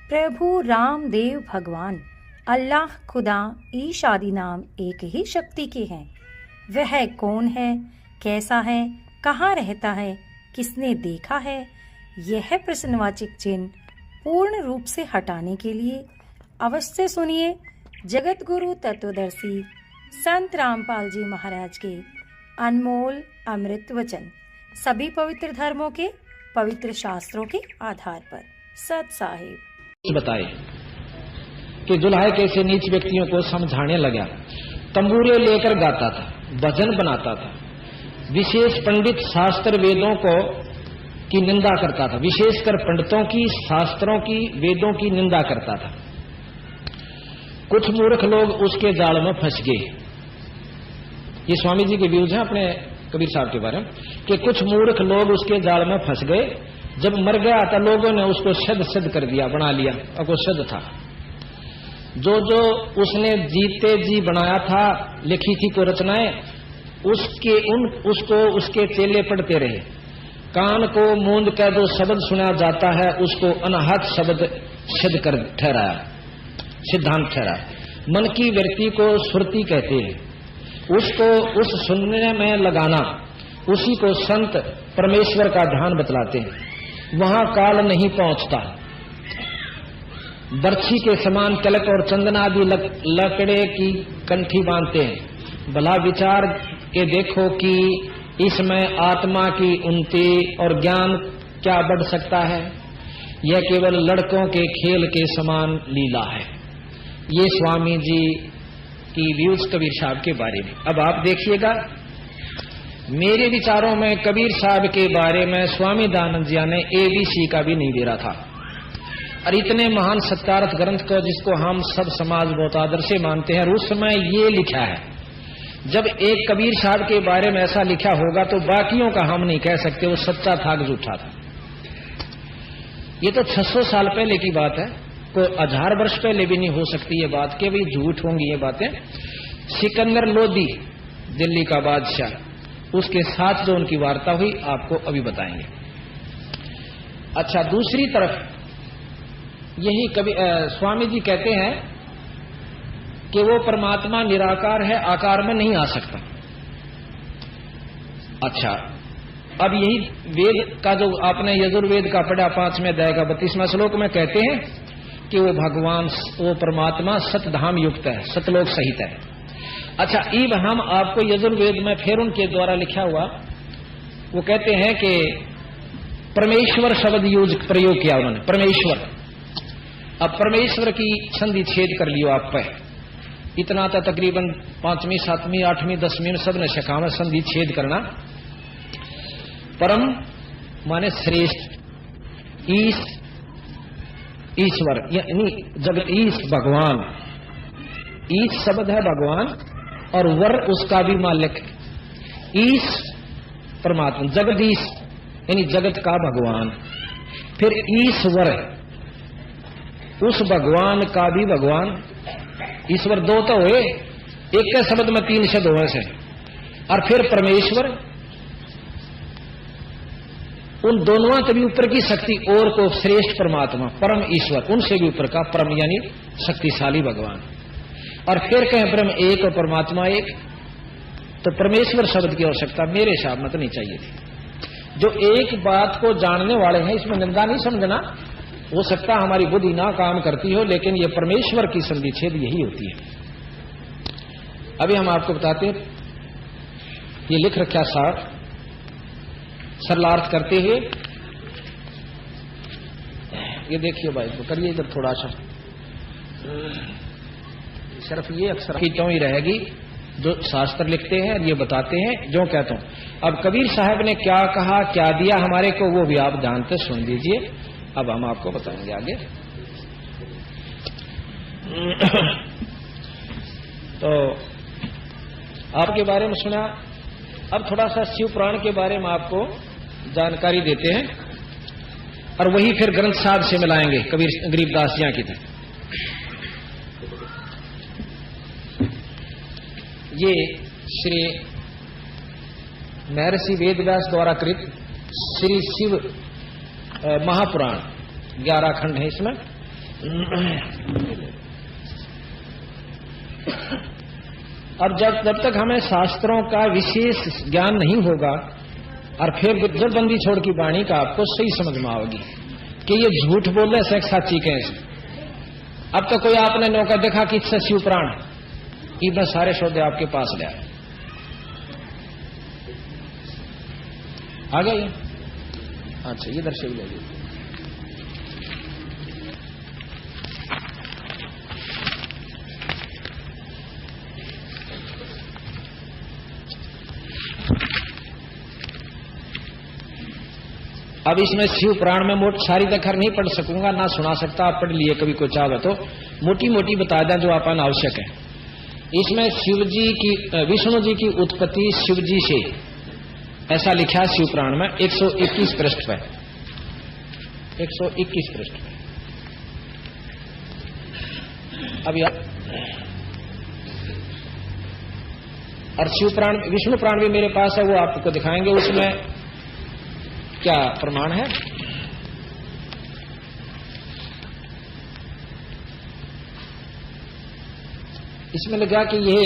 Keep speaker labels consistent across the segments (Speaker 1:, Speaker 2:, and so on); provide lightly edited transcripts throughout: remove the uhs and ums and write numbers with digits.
Speaker 1: प्रभु रामदेव भगवान अल्लाह खुदा ईश आदि नाम एक ही शक्ति के हैं। वह कौन है, कैसा है, कहाँ रहता है, किसने देखा है, यह प्रश्नवाचक चिन्ह पूर्ण रूप से हटाने के लिए अवश्य सुनिए जगत गुरु तत्वदर्शी संत रामपाल जी महाराज के अनमोल अमृत वचन, सभी पवित्र धर्मों के पवित्र शास्त्रों के आधार पर। सत साहिब
Speaker 2: बताए कि दुल्हा कैसे नीच व्यक्तियों को समझाने लगा, तंबूरे लेकर गाता था, भजन बनाता था, विशेष पंडित शास्त्र वेदों को की निंदा करता था, विशेषकर पंडितों की, शास्त्रों की, वेदों की निंदा करता था। कुछ मूर्ख लोग उसके जाल में फंस गए। ये स्वामी जी के व्यूज हैं अपने कबीर साहब के बारे में कि कुछ मूर्ख लोग उसके जाल में फंस गए। जब मर गया तो लोगों ने उसको शद कर दिया, बना लिया, और वो शद था। जो उसने जीते जी बनाया था, लिखी थी को रचनाएं, उसको उसके चेले पढ़ते रहे। कान को मूंद कर जो शब्द सुना जाता है उसको अनहद शब्द सिद्ध कर ठहराया, सिद्धांत ठहराया। मन की वृत्ति को सुरती कहते हैं, उसको उस सुनने में लगाना, उसी को संत परमेश्वर का ध्यान बतलाते हैं। वहां काल नहीं पहुंचता। बर्छी के समान तिलक और चंदन आदि लकड़े की कंठी बांधते हैं। भला विचार के देखो कि इसमें आत्मा की उन्नति और ज्ञान क्या बढ़ सकता है। यह केवल लड़कों के खेल के समान लीला है। ये स्वामी जी की व्यूज कबीर साहब के बारे में। अब आप देखिएगा, मेरे विचारों में कबीर साहब के बारे में स्वामी दयानंद जी ने ABC का भी नहीं दे रहा था। और इतने महान सत्यार्थ ग्रंथ को जिसको हम सब समाज बहुत आदर से मानते हैं, उस समय ये लिखा है। जब एक कबीर साहब के बारे में ऐसा लिखा होगा तो बाकियों का हम नहीं कह सकते वो सच्चा था कि झूठा था। ये तो 600 साल पहले की बात है, कोई 1000 वर्ष पहले भी नहीं हो सकती ये बात कि भाई झूठ होंगी ये बातें। सिकंदर लोदी दिल्ली का बादशाह, उसके साथ जो उनकी वार्ता हुई आपको अभी बताएंगे। अच्छा, दूसरी तरफ यही कभी स्वामी जी कहते हैं कि वो परमात्मा निराकार है, आकार में नहीं आ सकता। अच्छा, अब यही वेद का जो आपने यजुर्वेद का पढ़ा 5वें अध्याय का 32वां श्लोक में कहते हैं कि वो भगवान, वो परमात्मा सतधाम युक्त है, सतलोक सहित है। अच्छा, इब हम आपको यजुर्वेद में फिर उनके द्वारा लिखा हुआ वो कहते हैं कि परमेश्वर शब्द प्रयोग किया उन्होंने, परमेश्वर। अब परमेश्वर की संधि छेद कर लियो आप पे, इतना था तकरीबन 5वीं 7वीं 8वीं 10वीं में सब ने सिखा में संधि छेद करना। परम माने श्रेष्ठ, ईश्वर यानी जगत ईश भगवान, ईश शब्द है भगवान और वर उसका भी मालिक। ईश परमात्मा, जगदीश यानी जगत का भगवान, फिर ईश्वर उस भगवान का भी भगवान। ईश्वर दो तो हुए, एक के शब्द में 3 शब्द हुए से, और फिर परमेश्वर, उन दोनों से भी ऊपर की शक्ति और को श्रेष्ठ परमात्मा, परम ईश्वर, उनसे भी ऊपर का परम यानी शक्तिशाली भगवान। और फिर कहें ब्रह्म एक और परमात्मा एक, तो परमेश्वर शब्द की आवश्यकता मेरे हिसाब में तो नहीं चाहिए थी। जो एक बात को जानने वाले हैं इसमें निंदा नहीं समझना, हो सकता हमारी बुद्धि ना काम करती हो, लेकिन ये परमेश्वर की संधि छेद यही होती है। अभी हम आपको बताते हैं, ये लिख रखा सार सरलार्थ करते हुए। ये देखिए भाई, तो करिए इधर थोड़ा सा, सिर्फ ये अक्सर की क्यों ही रहेगी जो शास्त्र लिखते हैं, ये बताते हैं जो कहता हूं। अब कबीर साहब ने क्या कहा, क्या दिया हमारे को, वो भी आप जानते सुन लीजिए। अब हम आपको बताएंगे आगे। तो आपके बारे में सुना, अब थोड़ा सा शिव पुराण के बारे में आपको जानकारी देते हैं, और वही फिर ग्रंथ साहब से मिलाएंगे कबीर गरीबदास जिया की तरह। ये श्री महर्षि वेदव्यास द्वारा कृत श्री शिव महापुराण 11 खंड है इसमें। अब जब तक हमें शास्त्रों का विशेष ज्ञान नहीं होगा और फिर जब बंदी छोड़ की वाणी का आपको सही समझ में आओगी कि ये झूठ बोले से साची कैसे। अब तो कोई आपने नौका देखा कि इससे शिव प्राण इधर सारे सौदे आपके पास ले आए, आ गए। अच्छा ये दर्शक ले अब इसमें शिव पुराण में मोट सारी दखर नहीं पढ़ सकूंगा, ना सुना सकता, आप पढ़ लिए कभी कोई चाहे तो मोटी मोटी बता दें जो अपन आवश्यक है। इसमें शिव जी की विष्णु जी की उत्पत्ति शिव जी से ऐसा लिखा है शिव पुराण में 121 पृष्ठ पर, 121 पृष्ठ पर। अब यार और शिव पुराण विष्णु पुराण भी मेरे पास है, वो आपको दिखाएंगे उसमें क्या प्रमाण है। इसमें लगा कि ये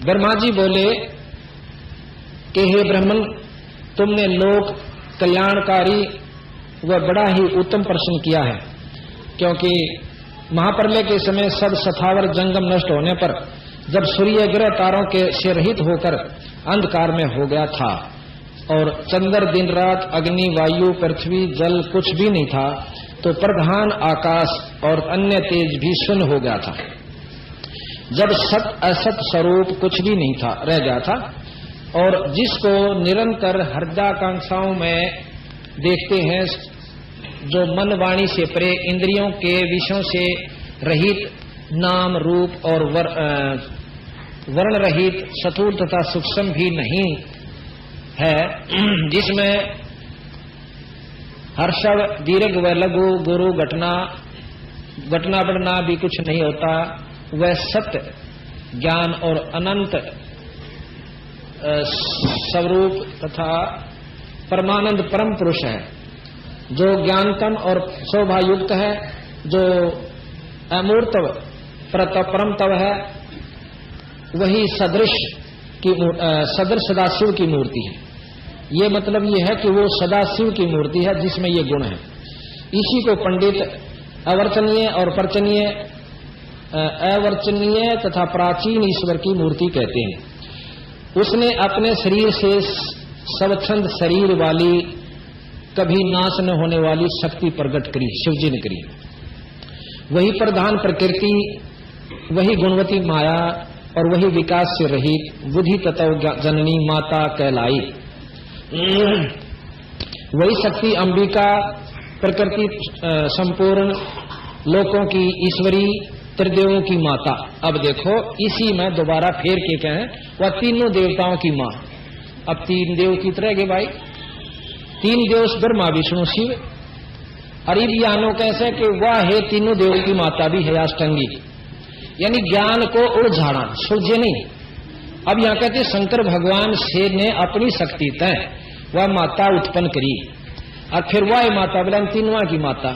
Speaker 2: ब्रह्मा जी बोले कि हे ब्राह्मण, तुमने लोक कल्याणकारी व बड़ा ही उत्तम प्रश्न किया है, क्योंकि महाप्रलय के समय सब सथावर जंगम नष्ट होने पर जब सूर्य ग्रह तारों के से रहित होकर अंधकार में हो गया था और चंद्र दिन रात अग्नि वायु पृथ्वी जल कुछ भी नहीं था, तो प्रधान आकाश और अन्य तेज भी शून्य हो गया था। जब सत असत स्वरूप कुछ भी नहीं था, रह गया था, और जिसको निरंतर हृदयाकांक्षाओं में देखते हैं, जो मन वाणी से परे इंद्रियों के विषयों से रहित, नाम रूप और वर्ण रहित, स्थूल तथा सूक्ष्म भी नहीं है, जिसमें हर्षव दीर्घ व लघु गुरु घटना बढ़ना भी कुछ नहीं होता, वह सत्य ज्ञान और अनंत स्वरूप तथा परमानंद परम पुरुष है, जो ज्ञानतम और शोभायुक्त है, जो अमूर्त परमतव है, वही सदृश सदाशिव की मूर्ति है। ये मतलब ये है कि वो सदाशिव की मूर्ति है जिसमें ये गुण है। इसी को पंडित अवर्चनीय और पर्चनीय, अवर्चनीय तथा प्राचीन ईश्वर की मूर्ति कहते हैं। उसने अपने शरीर से स्वच्छंद शरीर वाली, कभी नाश न होने वाली शक्ति प्रकट करी, शिवजी ने करी। वही प्रधान प्रकृति, वही गुणवती माया और वही विकास से रहित बुद्धि तत्व जननी माता कहलाई। वही शक्ति अंबिका, प्रकृति संपूर्ण लोकों की ईश्वरी, त्रिदेवों की माता। अब देखो इसी में दोबारा फेर के कहें, वह तीनों देवताओं की मां। अब तीन देव की तरह के भाई, तीन देव ब्रह्मा विष्णु शिव, और यानो कैसे कि वह है तीनों देवों की माता भी है अष्टांगी, यानी ज्ञान को उलझाना, सुलझे नहीं। अब यहां कहते शंकर भगवान से ने अपनी शक्ति तय वह माता उत्पन्न करी, और फिर वह माता बोला तीनों की माता,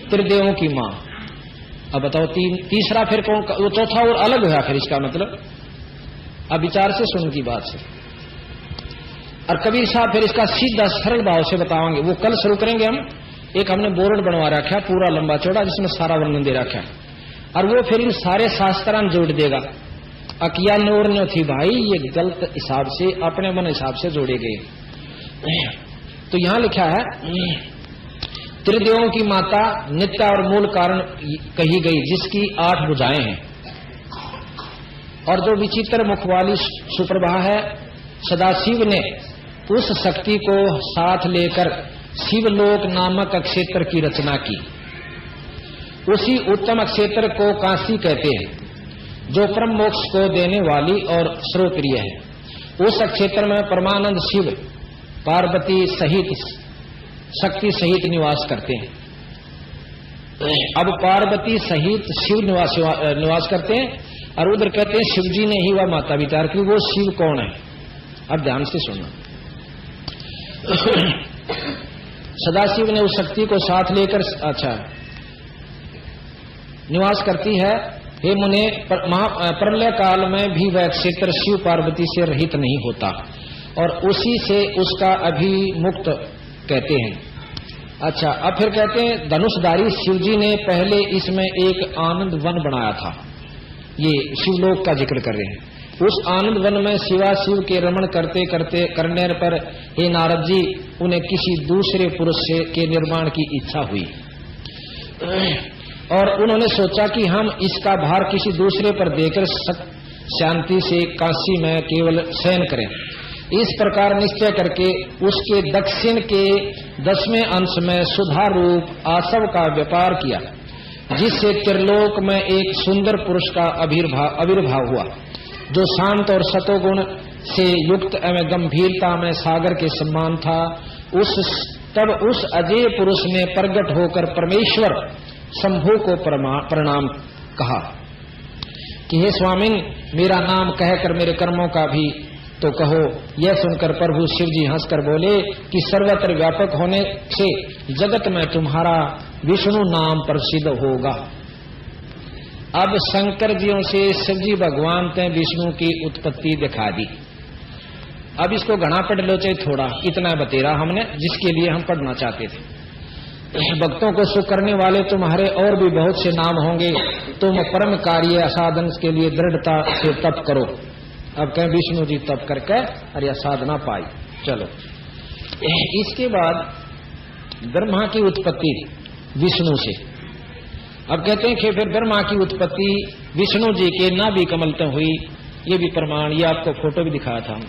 Speaker 2: त्रिदेवों की मां। अब बताओ तीसरा फिर कौन, वो चौथा और अलग हुआ फिर इसका मतलब। अब विचार से सुन की बात से, और कबीर साहब फिर इसका सीधा सरल भाव से बताएंगे। वो कल शुरू करेंगे हम। एक हमने बोर्ड बनवा रखा पूरा लंबा चौड़ा, जिसमें सारा वर्णन दे रखा है, और वो फिर इन सारे शास्त्रान जोड़ देगा। अकिया नोर न थी भाई, ये गलत हिसाब से अपने मन हिसाब से जोड़े गए। तो यहां लिखा है त्रिदेवों की माता नित्य और मूल कारण कही गई, जिसकी 8 भुजाएं हैं, और जो विचित्र मुख वाली सुप्रभा है। सदाशिव ने उस शक्ति को साथ लेकर शिवलोक नामक क्षेत्र की रचना की। उसी उत्तम क्षेत्र को काशी कहते हैं, जो परम मोक्ष को देने वाली और सर्वप्रिय है। उस क्षेत्र में परमानंद शिव पार्वती सहित शक्ति सहित निवास करते हैं। अब पार्वती सहित शिव निवास करते हैं, और उधर कहते हैं शिव जी ने ही वह माता विचार की। वो शिव कौन है, अब ध्यान से सुनना। सदाशिव ने उस शक्ति को साथ लेकर, अच्छा निवास करती है। हे मुने, प्रलय काल में भी वह क्षेत्र शिव पार्वती से रहित नहीं होता और उसी से उसका अभिमुक्त कहते हैं। अच्छा, अब फिर कहते हैं धनुषधारी शिवजी ने पहले इसमें एक आनंद वन बनाया था। ये शिवलोक का जिक्र कर रहे हैं। उस आनंद वन में शिवा शिव के रमण करते करते करने पर हे नारद जी, उन्हें किसी दूसरे पुरुष से के निर्माण की इच्छा हुई और उन्होंने सोचा कि हम इसका भार किसी दूसरे पर देकर शांति से काशी में केवल शयन करें। इस प्रकार निश्चय करके उसके दक्षिण के 10वें अंश में सुधा रूप आसव का व्यापार किया, जिससे त्रिलोक में एक सुंदर पुरुष का आविर्भाव हुआ, जो शांत और सतोगुण से युक्त एवं गंभीरता में सागर के समान था। तब उस अजय पुरुष ने प्रकट होकर परमेश्वर शंभु को प्रणाम कहा कि हे स्वामिन, मेरा नाम कहकर मेरे कर्मों का भी तो कहो। यह सुनकर प्रभु शिव जी हंसकर बोले कि सर्वत्र व्यापक होने से जगत में तुम्हारा विष्णु नाम प्रसिद्ध होगा। अब शंकर जियों से शिव जी भगवान ने विष्णु की उत्पत्ति दिखा दी। अब इसको घना पढ़ लो चाहे थोड़ा, इतना बतेरा हमने जिसके लिए हम पढ़ना चाहते थे। भक्तों को सुख करने वाले तुम्हारे और भी बहुत से नाम होंगे। तुम परम कार्य साधन के लिए दृढ़ता से तप करो। अब कहें विष्णु जी तप करके और यह साधना पाई। चलो, इसके बाद ब्रह्मा की उत्पत्ति विष्णु से। अब कहते हैं कि फिर ब्रह्मा की उत्पत्ति विष्णु जी के नाभि कमल में हुई। ये भी प्रमाण, ये आपको फोटो भी दिखाया था।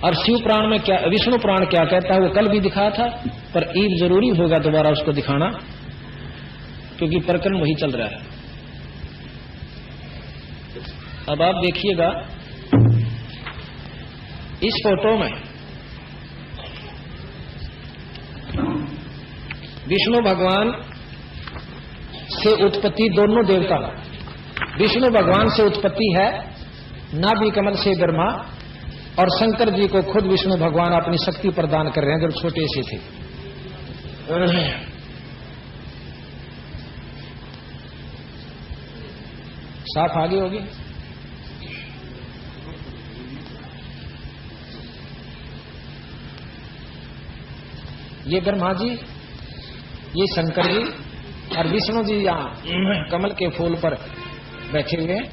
Speaker 2: और शिव पुराण में क्या, विष्णु पुराण क्या कहता है वो कल भी दिखाया था, पर ईद जरूरी होगा दोबारा उसको दिखाना, क्योंकि प्रकरण वही चल रहा है। अब आप देखिएगा इस फोटो में विष्णु भगवान से उत्पत्ति दोनों देवता, विष्णु भगवान से उत्पत्ति है नाभि कमल से ब्रह्मा, और शंकर जी को खुद विष्णु भगवान अपनी शक्ति प्रदान कर रहे हैं जब छोटे से थे। साफ आगे होगी। ये ब्रह्मा जी, ये शंकर जी और विष्णु जी यहाँ कमल के फूल पर बैठे हुए हैं।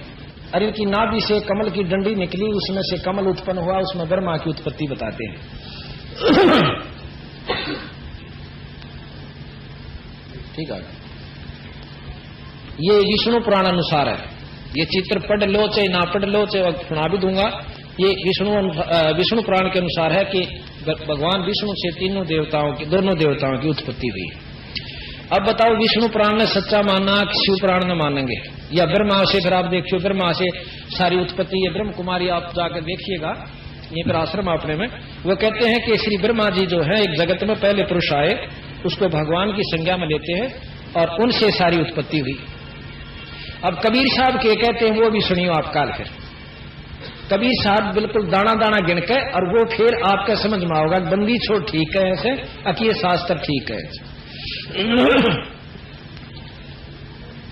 Speaker 2: और इनकी नाभि से कमल की डंडी निकली, उसमें से कमल उत्पन्न हुआ, उसमें ब्रह्मा की उत्पत्ति बताते हैं। ठीक है, ये विष्णु पुराण अनुसार है। ये चित्र पढ़ लो चाहे ना पढ़ लो, चाहे सुना भी दूंगा। ये विष्णु पुराण के अनुसार है कि भगवान विष्णु से दोनों देवताओं की उत्पत्ति हुई। अब बताओ, विष्णु पुराण ने सच्चा माना कि शिव पुराण ने मानेंगे, या ब्रह्मा से? फिर आप देखियो, ब्रह्मा से सारी उत्पत्ति, ये ब्रह्म कुमारी आप जाकर देखिएगा, ये पर आश्रम अपने में वो कहते हैं कि श्री ब्रह्मा जी जो है एक जगत में पहले पुरुष आए, उसको भगवान की संज्ञा में लेते हैं और उनसे सारी उत्पत्ति हुई। अब कबीर साहब के कहते हैं, वो भी सुनियो आप काल। फिर कबीर साहब बिल्कुल दाना दाना गिन के, और वो फिर आपका समझ में आओगा बंदी छोड़ ठीक है ऐसे, अकीय शास्त्र ठीक है।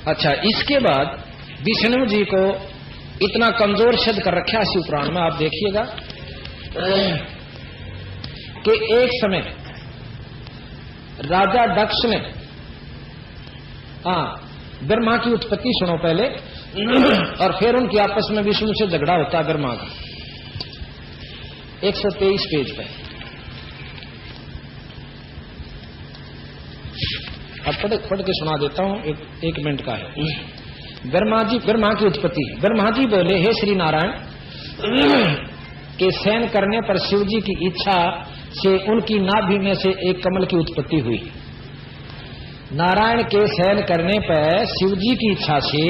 Speaker 2: अच्छा, इसके बाद विष्णु जी को इतना कमजोर सिद्ध कर रखा शिव पुराण में। आप देखिएगा कि एक समय राजा दक्ष ने, ब्रह्मा की उत्पत्ति सुनो पहले, और फिर उनकी आपस में विष्णु से झगड़ा होता है ब्रह्मा का। 123 पेज पे अब पढ़ के सुना देता हूं, एक मिनट का है। ब्रह्मा की उत्पत्ति। ब्रह्मा जी बोले, हे श्री नारायण, के शयन करने पर शिव जी की इच्छा से उनकी नाभि में से एक कमल की उत्पत्ति हुई। नारायण के शयन करने पर शिव जी की इच्छा से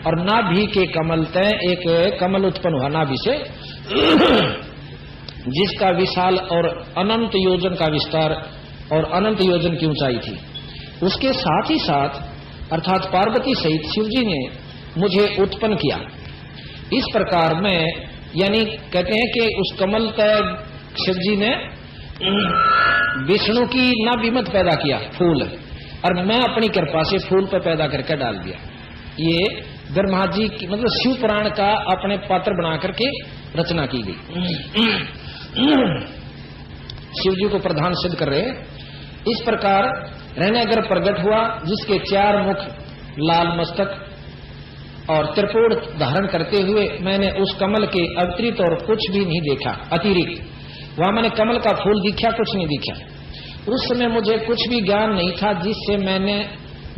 Speaker 2: और नाभि के कमल तय एक कमल उत्पन्न हुआ नाभि से, जिसका विशाल और अनंत योजन का विस्तार और अनंत योजन की ऊंचाई थी। उसके साथ ही साथ अर्थात पार्वती सहित शिव जी ने मुझे उत्पन्न किया। इस प्रकार में, यानी कहते हैं कि उस कमल तय शिव जी ने विष्णु की नाभि में पैदा किया फूल, और मैं अपनी कृपा से फूल पर पैदा करके डाल दिया। ये ब्रह्मा जी की मतलब शिव पुराण का अपने पात्र बना करके रचना की गई। शिव जी को प्रधान सिद्ध कर रहे। इस प्रकार रहनेगर प्रकट हुआ, जिसके 4 मुख, लाल मस्तक और त्रिपुर धारण करते हुए मैंने उस कमल के अतिरिक्त और कुछ भी नहीं देखा। अतिरिक्त वहां मैंने कमल का फूल दिखा, कुछ नहीं दिखा। उस समय मुझे कुछ भी ज्ञान नहीं था, जिससे मैंने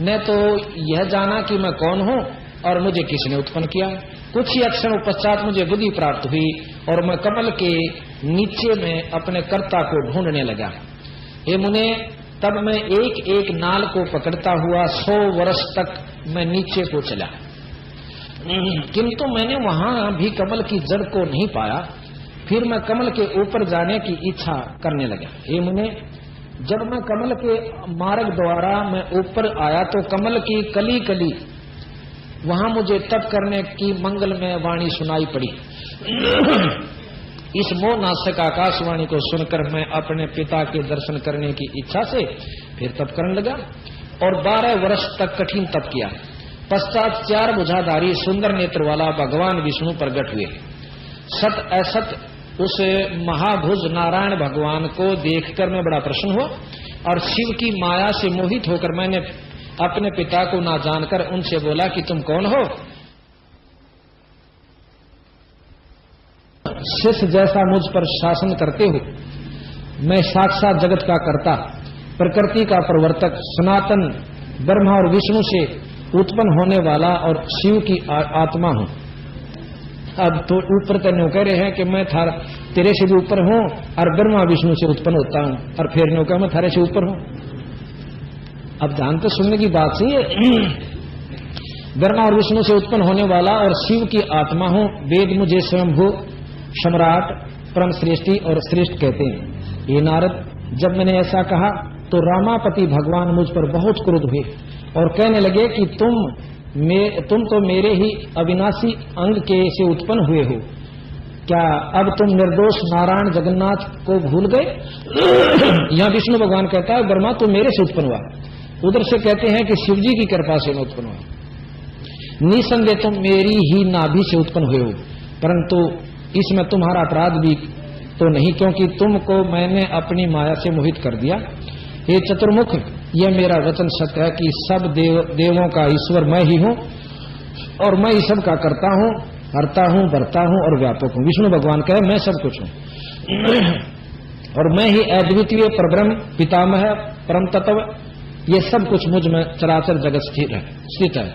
Speaker 2: न तो यह जाना कि मैं कौन हूं और मुझे किसने उत्पन्न किया। कुछ ही क्षण पश्चात मुझे बुद्धि प्राप्त हुई और मैं कमल के नीचे में अपने कर्ता को ढूंढने लगा। हे मुने, तब मैं एक एक नाल को पकड़ता हुआ 100 वर्ष तक मैं नीचे को चला, किंतु मैंने वहां भी कमल की जड़ को नहीं पाया। फिर मैं कमल के ऊपर जाने की इच्छा करने लगा। हे मुने, जब मैं कमल के मार्ग द्वारा मैं ऊपर आया तो कमल की कली कली वहां मुझे तप करने की मंगलमय वाणी सुनाई पड़ी। इस मोह नाशक आकाशवाणी को सुनकर मैं अपने पिता के दर्शन करने की इच्छा से फिर तप करने लगा और 12 वर्ष तक कठिन तप किया। पश्चात 4 भुजाधारी सुंदर नेत्र वाला भगवान विष्णु प्रकट हुए। सत असत उस महाभुज नारायण भगवान को देखकर मैं बड़ा प्रसन्न हुआ और शिव की माया से मोहित होकर मैंने अपने पिता को ना जानकर उनसे बोला कि तुम कौन हो। शिष्य जैसा मुझ पर शासन करते हो। मैं साक्षात जगत का कर्ता, प्रकृति का प्रवर्तक, सनातन ब्रह्मा और विष्णु से उत्पन्न होने वाला और शिव की आत्मा हूं। अब तो ऊपर तो कह रहे हैं कि मैं तेरे से भी ऊपर हूं और ब्रह्मा विष्णु से उत्पन्न होता हूं, और फिर नौका मैं थारे से ऊपर हूं। अब ध्यान तो सुनने की बात सही है। ब्रह्मा और विष्णु से उत्पन्न होने वाला और शिव की आत्मा हूं। वेद मुझे स्वयंभू, सम्राट, परम श्रेष्ठी और श्रेष्ठ कहते हैं। ये नारद, जब मैंने ऐसा कहा तो रामापति भगवान मुझ पर बहुत क्रुद्ध हुए और कहने लगे कि तुम तो मेरे ही अविनाशी अंग के से उत्पन्न हुए हो। क्या अब तुम निर्दोष नारायण जगन्नाथ को भूल गए? यहाँ विष्णु भगवान कहता है ब्रह्मा तुम मेरे से उत्पन्न हुआ, उधर से कहते हैं कि शिव जी की कृपा से मैं उत्पन्न हुआ। निसंदेह तुम मेरी ही नाभि से उत्पन्न हुए हो, परंतु इसमें तुम्हारा अपराध भी तो नहीं, क्योंकि तुमको मैंने अपनी माया से मोहित कर दिया। हे चतुर्मुख, यह मेरा वचन सत्य है कि सब देवों का ईश्वर मैं ही हूं और मैं ही सब का करता हूं, हरता हूं, भरता हूं और व्यापक हूं। विष्णु भगवान कहे मैं सब कुछ हूं और मैं ही अद्वितीय परब्रह्म, पितामह, परम तत्व, ये सब कुछ मुझ में चराचर जगत स्थित है।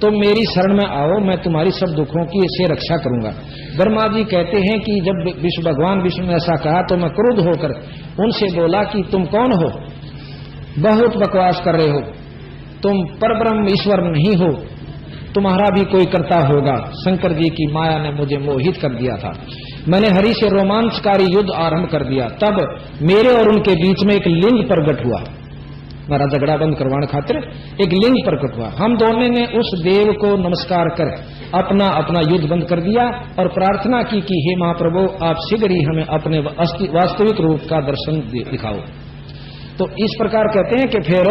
Speaker 2: तो मेरी शरण में आओ, मैं तुम्हारी सब दुखों की से रक्षा करूंगा। ब्रह्मा जी कहते हैं कि जब भगवान विष्णु ने ऐसा कहा तो मैं क्रुद्ध होकर उनसे बोला कि तुम कौन हो? बहुत बकवास कर रहे हो, तुम परब्रह्म ईश्वर नहीं हो, तुम्हारा भी कोई करता होगा। शंकर जी की माया ने मुझे मोहित कर दिया था। मैंने हरि से रोमांचकारी युद्ध आरंभ कर दिया। तब मेरे और उनके बीच में एक लिंग प्रकट हुआ। मेरा झगड़ा बंद करवाने खातिर एक लिंग प्रकट हुआ। हम दोनों ने उस देव को नमस्कार कर अपना अपना युद्ध बंद कर दिया और प्रार्थना की कि हे महाप्रभु, आप शीघ्र ही हमें अपने वास्तविक रूप का दर्शन दिखाओ। तो इस प्रकार कहते हैं कि फिर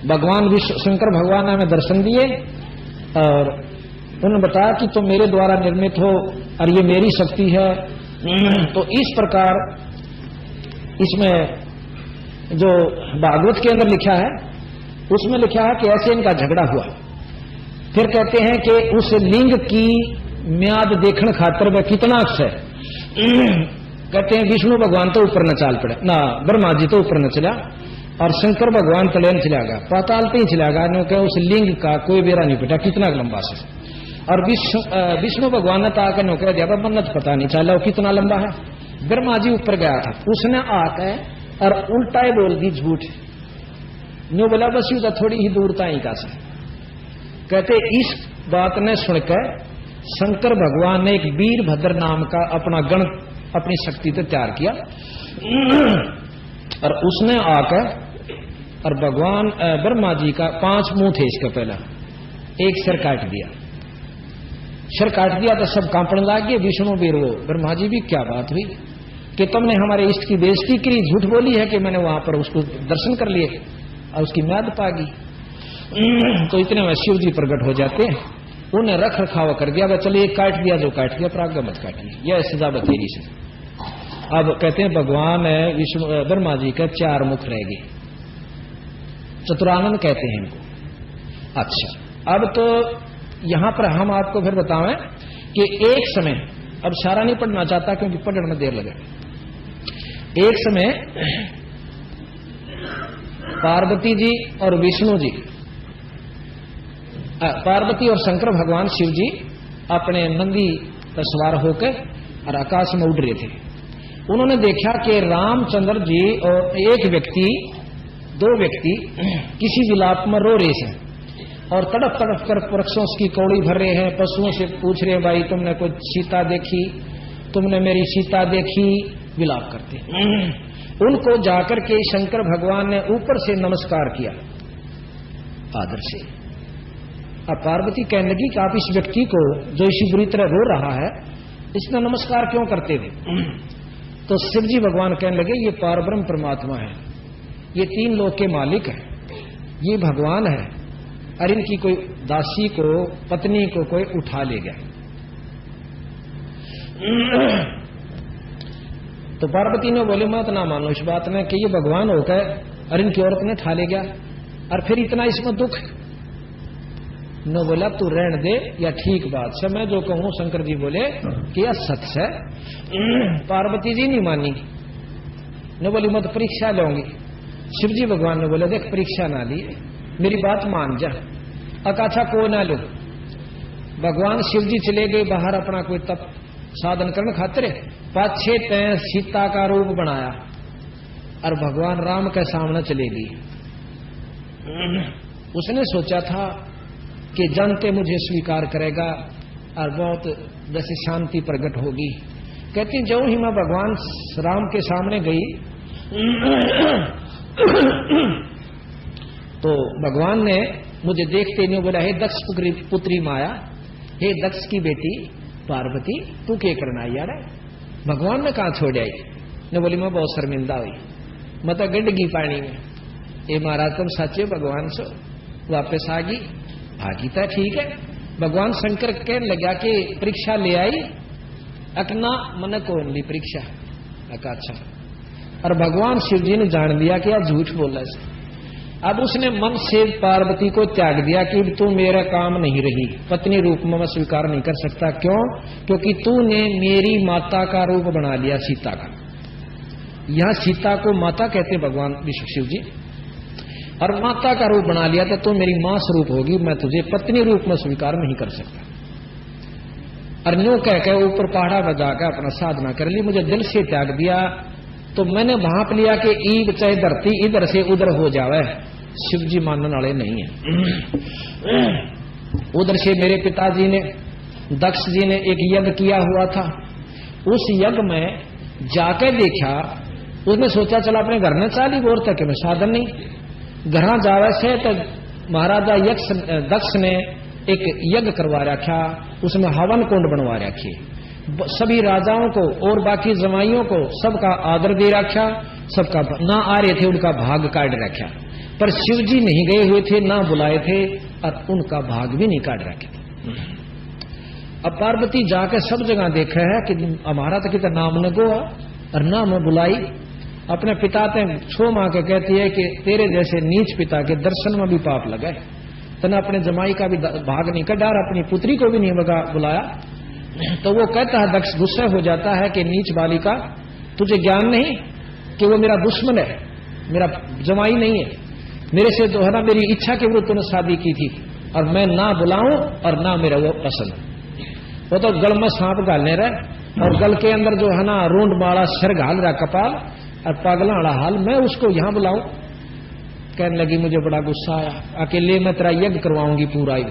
Speaker 2: भगवान शंकर भगवान ने हमें दर्शन दिए और उन्होंने बताया कि तुम मेरे द्वारा निर्मित हो और ये मेरी शक्ति है। तो इस प्रकार इसमें जो भागवत के अंदर लिखा है उसमें लिखा है कि ऐसे इनका झगड़ा हुआ। फिर कहते हैं कि उस लिंग की म्याद देखने खातर वह कितना है। कहते हैं विष्णु भगवान तो ऊपर न चाल पड़े ना, ब्रह्मा जी तो ऊपर न चला और शंकर भगवान तले न चलागा, पाताल पे ही चलागा। उस लिंग का कोई बेरा नहीं पटा कितना लंबा से। और विष्णु भगवान ने ताकर नो कह दिया मन्नत पता नहीं चला वो कितना लंबा है। ब्रह्मा जी ऊपर गया था, उसने आकर और उल्टा ही बोल दी झूठ। न्यू बोला बस यू थोड़ी ही दूरता ही का से। कहते इस बात ने सुनकर शंकर भगवान ने एक वीरभद्र नाम का अपना गण अपनी शक्ति से तैयार किया और उसने आकर और भगवान ब्रह्मा जी का 5 मुंह थे इसका, पहला एक सिर काट दिया। सिर काट दिया तो सब कांपने लग गए। विष्णु भी रो, ब्रह्मा जी भी क्या बात हुई कि तुमने हमारे इष्ट की बेइज्जती करी, झूठ बोली है कि मैंने वहां पर उसको दर्शन कर लिए और उसकी म्याद पागी। तो इतने में शिव जी प्रकट हो जाते हैं, उन्हें रख रखाव कर दिया, चलिए काट दिया जो काट दिया, प्राज्ञ मत काटिए, यह सजा बतेरी से। अब कहते हैं भगवान विष्णु ब्रह्मा जी के 4 मुख रह गए, चतुरानन कहते हैं इनको। अच्छा, अब तो यहां पर हम आपको फिर बताएं कि एक समय, अब सारा नहीं पढ़ना चाहता क्योंकि पढ़ने में देर लगे, एक समय पार्वती जी और विष्णु जी, पार्वती और शंकर भगवान शिव जी अपने नंदी पर सवार होकर और आकाश में उड़ रहे थे। उन्होंने देखा कि रामचंद्र जी और एक व्यक्ति, 2 व्यक्ति किसी विलाप में रो रहे हैं और तड़प तड़प कर वृक्षों की कौड़ी भर रहे हैं, पशुओं से पूछ रहे हैं, भाई तुमने कोई सीता देखी, तुमने मेरी सीता देखी, विलाप करते। उनको जाकर के शंकर भगवान ने ऊपर से नमस्कार किया आदर से। अब पार्वती कहने लगी कि आप इस व्यक्ति को जो इसी बुरी तरह रो रहा है, इसने नमस्कार क्यों करते थे? तो शिव जी भगवान कहने लगे, ये पारब्रह्म परमात्मा है, ये 3 लोक के मालिक है, ये भगवान है, और इनकी कोई दासी को, पत्नी को कोई उठा ले गया। तो पार्वती ने बोले, मत ना मानो इस बात में कि ये भगवान होकर और इनकी औरत ने ठा ले गया, और फिर इतना इसमें दुख न। बोला तू रहने दे, या ठीक बात है, मैं जो कहूं शंकर जी बोले कि यह सच है। पार्वती जी नहीं मानी, न बोली मत परीक्षा लूंगी। शिव जी भगवान ने बोले, देख परीक्षा ना ली, मेरी बात मान जा, अकाछा को ना लो। भगवान शिव जी चले गए बाहर अपना कोई तप साधन करने खातिर, पाछे तय सीता का रूप बनाया और भगवान राम के सामने चले गई। उसने सोचा था कि जानते मुझे स्वीकार करेगा और बहुत जैसे शांति प्रकट होगी। कहती जो ही मैं भगवान राम के सामने गई तो भगवान ने मुझे देखते नहीं बोला, हे दक्ष पुत्री माया, हे दक्ष की बेटी पार्वती, तू क्या करना आई यार? भगवान ने कहा छोड़ आई? ने बोली मैं बहुत शर्मिंदा हुई, मैं तो गंडगी पानी में। ये महाराज तुम सच्चे भगवान सो, वापस आ गई, भागी था ठीक है। भगवान शंकर कहने लगा कि परीक्षा ले आई, अकना मन कौन ली परीक्षा, अच्छा। और भगवान शिव जी ने जान लिया कि यार झूठ बोला है। अब उसने मन से पार्वती को त्याग दिया कि तू मेरा काम नहीं रही, पत्नी रूप में मैं स्वीकार नहीं कर सकता। क्यों? क्योंकि तूने मेरी माता का रूप बना लिया, सीता का। यहां सीता को माता कहते भगवान विष्णु शिव जी, और माता का रूप बना लिया तो तू मेरी मां स्वरूप होगी, मैं तुझे पत्नी रूप में स्वीकार नहीं कर सकता। और न्यू कह के ऊपर पहाड़ा पर जाकर अपना साधना कर ली, मुझे दिल से त्याग दिया। तो मैंने भाप लिया कि ईब चाहे धरती इधर से उधर हो जावे। शिव जी मानने वाले नहीं है। उधर से मेरे पिताजी ने, दक्ष जी ने एक यज्ञ किया हुआ था, उस यज्ञ में जाके देखा, उसने सोचा चला अपने घर में चाली बोर तक में साधन नहीं, घर जावे से तो महाराजा दक्ष ने एक यज्ञ करवा रखा, उसमें हवन कुंड बनवा रखी, सभी राजाओं को और बाकी जमाइयों को सबका आदर दे रखा, सबका ना आ रहे थे उनका भाग काट रखा। पर शिव जी नहीं गए हुए थे, ना बुलाए थे, और उनका भाग भी नहीं काट रखे थे। अब पार्वती जाकर सब जगह देखा है कि हमारा तो कितना नाम न गो और ना मैं बुलाई। अपने पिता ते छो माँ के कहती है कि तेरे जैसे नीच पिता के दर्शन में भी पाप लगा है, तना अपने जमाई का भी भाग नहीं कटा और अपनी पुत्री को भी नहीं बुलाया। तो वो कहता है, दक्ष गुस्सा हो जाता है कि नीच बालिका, तुझे ज्ञान नहीं कि वो मेरा दुश्मन है, मेरा जमाई नहीं है, मेरे से तो है ना मेरी इच्छा के विरुद्ध तूने शादी की थी, और मैं ना बुलाऊं और ना मेरा वो पसंद। वो तो गल में सांप घालने रहे और गल के अंदर जो है ना रूंड माला सिर घाल रहा कपाल और पागला वाला हाल, मैं उसको यहां बुलाऊं? कहने लगी मुझे बड़ा गुस्सा आया, अकेले मैं तेरा यज्ञ करवाऊंगी पूरा ही।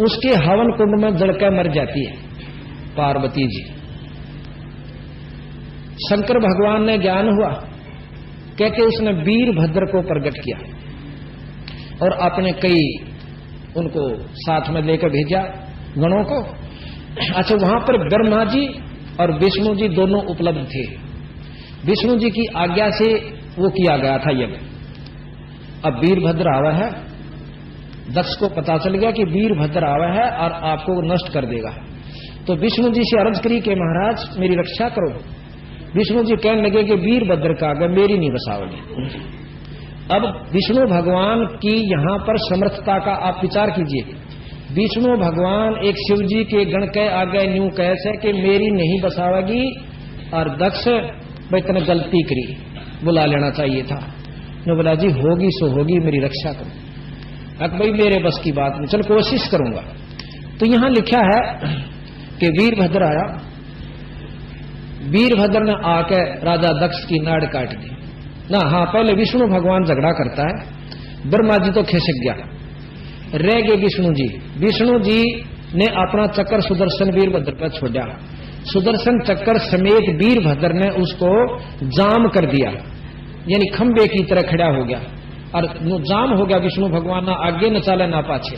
Speaker 2: उसके हवन कुंड में जड़कर मर जाती है पार्वती जी। शंकर भगवान ने ज्ञान हुआ, कहते उसने वीरभद्र को प्रकट किया और अपने कई उनको साथ में लेकर भेजा गणों को। अच्छा, वहां पर ब्रह्मा जी और विष्णु जी दोनों उपलब्ध थे। विष्णु जी की आज्ञा से वो किया गया था यज्ञ। अब वीरभद्र आवा है दक्ष को पता चल गया कि वीरभद्र आवा है और आपको नष्ट कर देगा। तो विष्णु जी से अर्ज करी कि महाराज मेरी रक्षा करो। विष्णु जी कहने लगे कि वीरभद्र का आगे मेरी नहीं बसाओगे। अब विष्णु भगवान की यहां पर समर्थता का आप विचार कीजिए। विष्णु भगवान एक शिव जी के गण के आगे न्यू कैसे कि मेरी नहीं बसावेगी, और दक्ष भाई तने गलती करी, बुला लेना चाहिए था। ने बोला जी होगी सो होगी, मेरी रक्षा करो। अब भाई मेरे बस की बात नहीं, चल कोशिश करूंगा। तो यहां लिखा है कि वीरभद्र आया। वीरभद्र ने आके राजा दक्ष की नाड़ काट दी ना। हाँ, पहले विष्णु भगवान झगड़ा करता है, ब्रह्मा जी तो खिसक गया, रह गए विष्णु जी। विष्णु जी ने अपना चक्कर सुदर्शन वीरभद्र पर छोड़ा। सुदर्शन चक्कर समेत वीरभद्र ने उसको जाम कर दिया, यानी खंबे की तरह खड़ा हो गया, और जाम हो गया। विष्णु भगवान ना आगे न चाले ना पाछे,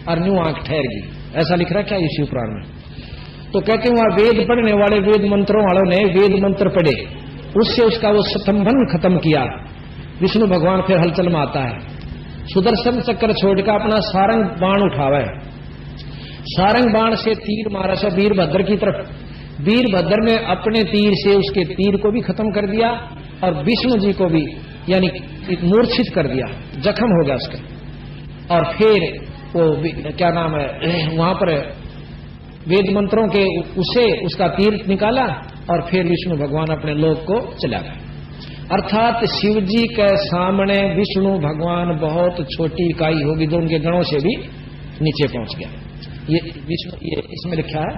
Speaker 2: और न्यू आंख ठहर गई। ऐसा लिख रखा है शिव पुराण में। तो कहते हैं वहां वेद पढ़ने वाले वेद मंत्रों वालों ने वेद मंत्र पढ़े, उससे उसका वो स्तंभन खत्म किया। विष्णु भगवान फिर हलचल में आता है। सुदर्शन चक्कर छोड़कर अपना सारंग बाण उठावे, सारंग बाण से तीर मारा से वीरभद्र की तरफ। वीरभद्र ने अपने तीर से उसके तीर को भी खत्म कर दिया, और विष्णु जी को भी यानी मूर्छित कर दिया, जख्म हो गया उसका। और फिर वो क्या नाम है, वहां पर वेद मंत्रों के उसे उसका तीर निकाला, और फिर विष्णु भगवान अपने लोक को चला गए। अर्थात शिव जी के सामने विष्णु भगवान बहुत छोटी इकाई होगी, जो उनके गणों से भी नीचे पहुंच गया। ये विष्णु, ये इसमें लिखा है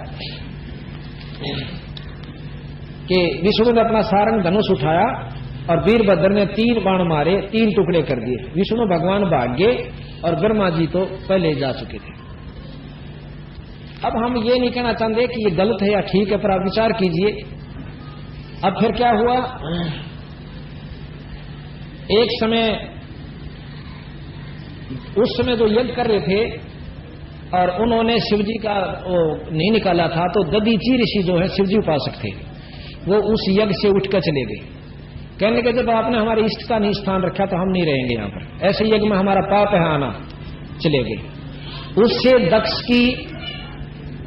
Speaker 2: कि विष्णु ने अपना सारंग धनुष उठाया और वीरभद्र ने 3 बाण मारे, 3 टुकड़े कर दिए। विष्णु भगवान भाग गए और ब्रह्मा जी तो पहले जा चुके थे। अब हम ये नहीं कहना चाहते कि ये गलत है या ठीक है, पर आप विचार कीजिए। अब फिर क्या हुआ, एक समय उस समय जो यज्ञ कर रहे थे और उन्होंने शिवजी का वो नहीं निकाला था, तो दधीची ऋषि जो है शिवजी उपासक थे, वो उस यज्ञ से उठकर चले गए। कहने लगे जब आपने हमारे इष्ट का नहीं स्थान रखा तो हम नहीं रहेंगे यहाँ पर, ऐसे यज्ञ में हमारा पाप है आना। चले गए। उससे दक्ष की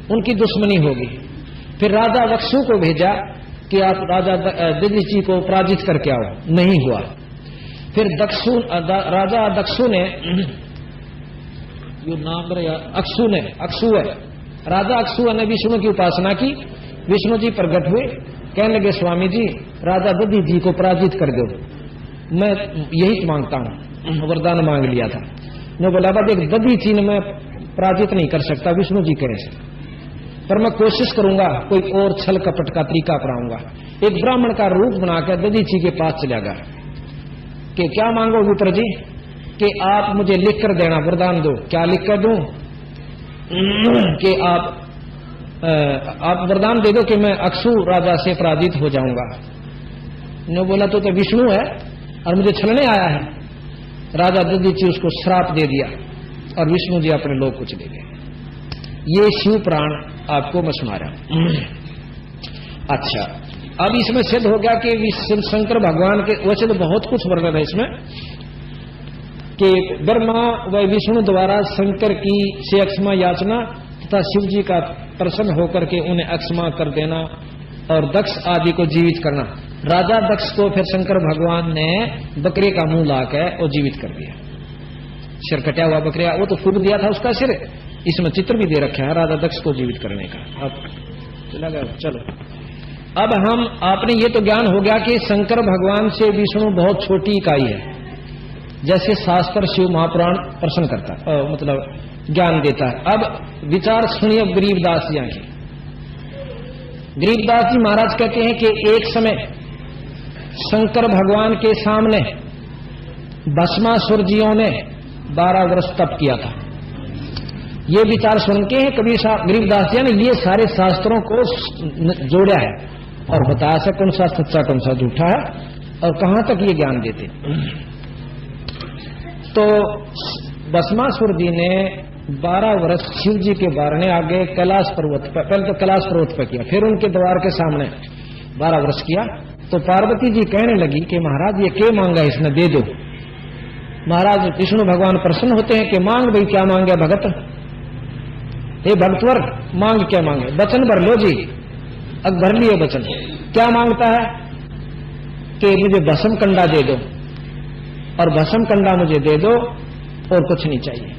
Speaker 2: उनकी दुश्मनी होगी। फिर राजा दक्षु को भेजा कि आप राजा दधीची को पराजित करके आओ, नहीं हुआ। फिर राजा दक्षु ने जो नाम अक्षु है, राजा अक्षु ने विष्णु की उपासना की। विष्णु जी प्रकट हुए, कहने लगे स्वामी जी राजा दधी जी को पराजित कर दो, मैं यही मांगता हूं, वरदान मांग लिया था। ने बोला देख दधी जी ने मैं पराजित नहीं कर सकता, विष्णु जी करे से, पर मैं कोशिश करूंगा, कोई और छल कपट का तरीका अपनाऊंगा। एक ब्राह्मण का रूप बनाकर दधी जी के पास चला गया कि क्या मांगो मित्र जी, कि आप मुझे लिख कर देना, वरदान दो। क्या लिख कर दूं? कि आप वरदान दे दो कि मैं अक्षु राजा से पराजित हो जाऊंगा। ने बोला तो विष्णु है और मुझे छलने आया है। राजा दधीची उसको श्राप दे दिया और विष्णु जी अपने लोक को चले गए। ये शिव पुराण आपको मैं सुना रहा हूं। अच्छा, अब इसमें सिद्ध हो गया कि शंकर भगवान के, वैसे तो बहुत कुछ वर्णन है इसमें, कि ब्रह्मा व विष्णु द्वारा शंकर की से अक्षमा याचना तथा शिव जी का प्रसन्न होकर के उन्हें अक्षमा कर देना और दक्ष आदि को जीवित करना। राजा दक्ष को फिर शंकर भगवान ने बकरे का मुंह लाकर और जीवित कर दिया। सिर कटा हुआ बकरिया, वो तो फूक दिया था उसका सिर। इसमें चित्र भी दे रखा है राजा दक्ष को जीवित करने का। अब चला गया। चलो, अब हम आपने ये तो ज्ञान हो गया कि शंकर भगवान से विष्णु बहुत छोटी इकाई है, जैसे शास्त्र शिव महापुराण प्रश्न करता है, मतलब ज्ञान देता है। अब विचार सुनिए गरीबदास जी की। गरीबदास जी महाराज कहते हैं कि एक समय शंकर भगवान के सामने भस्मासुर जियों ने 12 वर्ष तप किया था। ये विचार सुन के कबीर साहब गरीबदास जी ने ये सारे शास्त्रों को जोड़ा है और बताया से कौन सा सच्चा कौन सा झूठा है और कहां तक ये ज्ञान देते। तो भस्मासुर जी ने 12 वर्ष शिव जी के बारने आगे कैलाश पर्वत पर, पहले तो कैलाश पर्वत पर किया, फिर उनके द्वार के सामने 12 वर्ष किया। तो पार्वती जी कहने लगी कि महाराज ये क्या मांगा इसने, दे दो। महाराज विष्णु भगवान प्रसन्न होते हैं कि मांग भाई, क्या मांगे भगत, हे भक्तवर मांग क्या मांगे, वचन भर लो जी। अब भर लिए वचन। क्या मांगता है कि मुझे भस्म कंडा दे दो, और भस्म कंडा मुझे दे दो और कुछ नहीं चाहिए।